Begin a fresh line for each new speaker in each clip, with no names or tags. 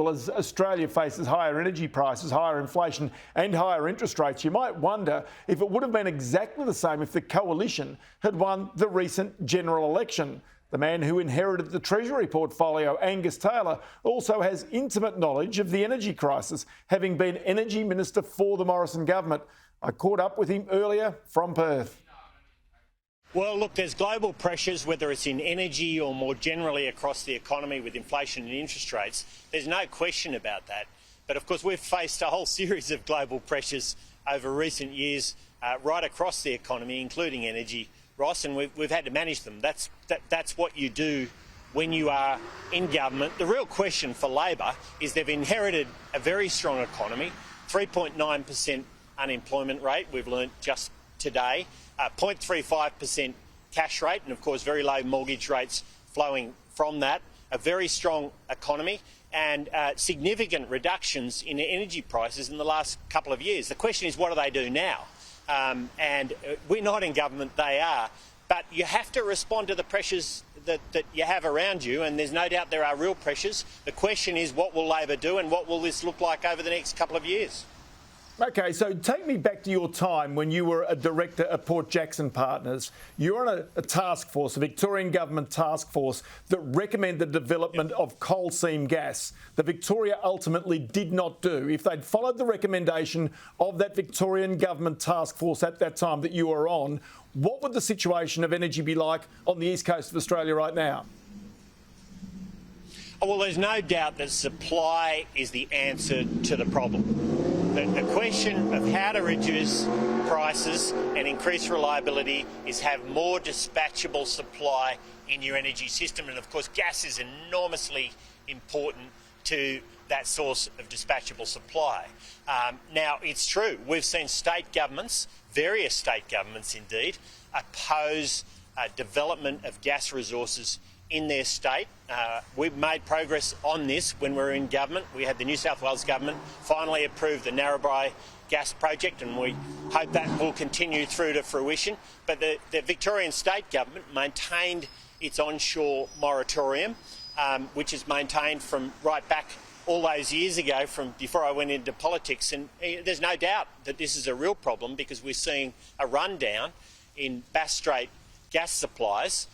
Well, as Australia faces higher energy prices, higher inflation and higher interest rates, you might wonder if it would have been exactly the same if the coalition had won the recent general election. The man who inherited the Treasury portfolio, Angus Taylor, also has intimate knowledge of the energy crisis, having been Energy Minister for the Morrison government. I caught up with him earlier from Perth.
Well, look, there's global pressures, whether it's in energy or more generally across the economy with inflation and interest rates. There's no question about that. But of course, we've faced a whole series of global pressures over recent years right across the economy, including energy, Ross, and we've had to manage them. That's what you do when you are in government. The real question for Labor is they've inherited a very strong economy, 3.9% unemployment rate, we've learnt just today, 0.35% cash rate, and of course very low mortgage rates flowing from that, a very strong economy and significant reductions in energy prices in the last couple of years. The question is, what do they do now? And we're not in government, they are. But you have to respond to the pressures that you have around you, and there's no doubt there are real pressures. The question is, what will Labor do and what will this look like over the next couple of years?
OK, so take me back to your time when you were a director at Port Jackson Partners. You're on a task force, a Victorian government task force, that recommended the development of coal seam gas that Victoria ultimately did not do. If they'd followed the recommendation of that Victorian government task force at that time that you were on, what would the situation of energy be like on the east coast of Australia right now?
Oh, well, there's no doubt that supply is the answer to the problem. The question of how to reduce prices and increase reliability is have more dispatchable supply in your energy system. And of course, gas is enormously important to that source of dispatchable supply. Now, it's true, we've seen state governments, various state governments indeed, oppose development of gas resources in their state. We've made progress on this when we were in government. We had the New South Wales government finally approve the Narrabri gas project, and we hope that will continue through to fruition. But the Victorian state government maintained its onshore moratorium, which is maintained from right back all those years ago, from before I went into politics. And there's no doubt that this is a real problem because we're seeing a rundown in Bass Strait gas supplies.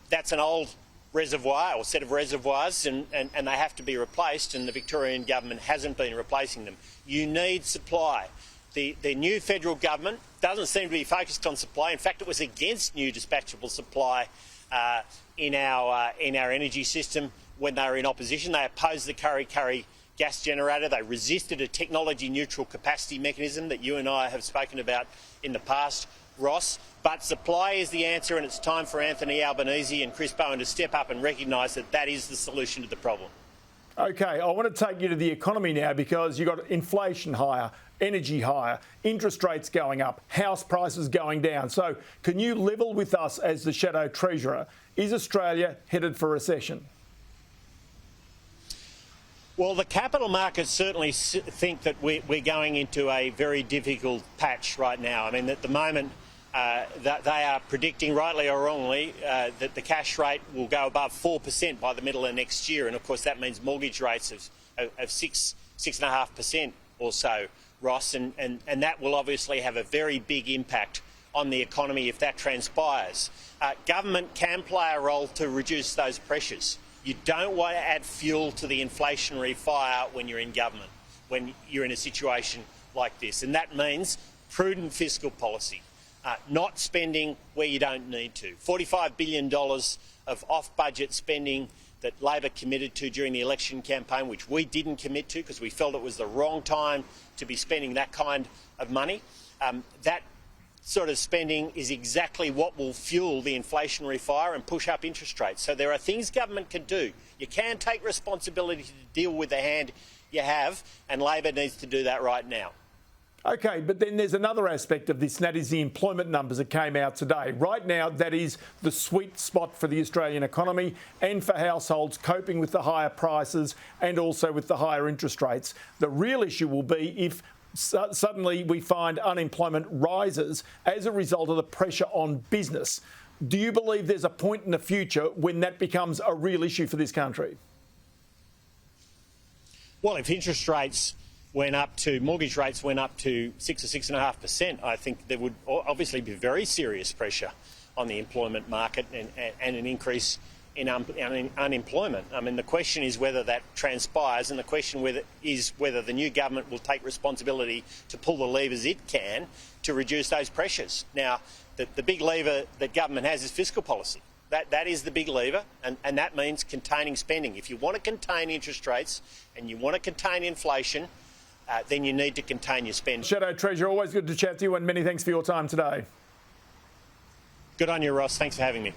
That's an old reservoir or set of reservoirs, and they have to be replaced, and the Victorian government hasn't been replacing them. You need supply. The new federal government doesn't seem to be focused on supply. In fact, it was against new dispatchable supply in our energy system when they were in opposition. They opposed the Kurri gas generator. They resisted a technology neutral capacity mechanism that you and I have spoken about in the past, Ross. But supply is the answer, and it's time for Anthony Albanese and Chris Bowen to step up and recognise that that is the solution to the problem.
OK, I want to take you to the economy now, because you've got inflation higher, energy higher, interest rates going up, house prices going down. So can you level with us as the Shadow Treasurer? Is Australia headed for recession?
Well, the capital markets certainly think that we're going into a very difficult patch right now. I mean, at the moment, that they are predicting, rightly or wrongly, that the cash rate will go above 4% by the middle of next year. And of course, that means mortgage rates of 6.5% or so, Ross. And that will obviously have a very big impact on the economy if that transpires. Government can play a role to reduce those pressures. You don't want to add fuel to the inflationary fire when you're in government, when you're in a situation like this. And that means prudent fiscal policy, not spending where you don't need to. $45 billion of off-budget spending that Labor committed to during the election campaign, which we didn't commit to because we felt it was the wrong time to be spending that kind of money. That sort of spending is exactly what will fuel the inflationary fire and push up interest rates. So there are things government can do. You can take responsibility to deal with the hand you have, and Labor needs to do that right now.
OK, but then there's another aspect of this, and that is the employment numbers that came out today. Right now, that is the sweet spot for the Australian economy and for households coping with the higher prices and also with the higher interest rates. The real issue will be if suddenly we find unemployment rises as a result of the pressure on business. Do you believe there's a point in the future when that becomes a real issue for this country?
Well, if interest rates mortgage rates went up to 6 or 6.5%, I think there would obviously be very serious pressure on the employment market and an increase in unemployment. I mean, the question is whether that transpires, and the question is whether the new government will take responsibility to pull the levers it can to reduce those pressures. Now, the big lever that government has is fiscal policy. That is the big lever, and that means containing spending. If you want to contain interest rates and you want to contain inflation, then you need to contain your spending.
Shadow Treasurer, always good to chat to you, and many thanks for your time today.
Good on you, Ross. Thanks for having me.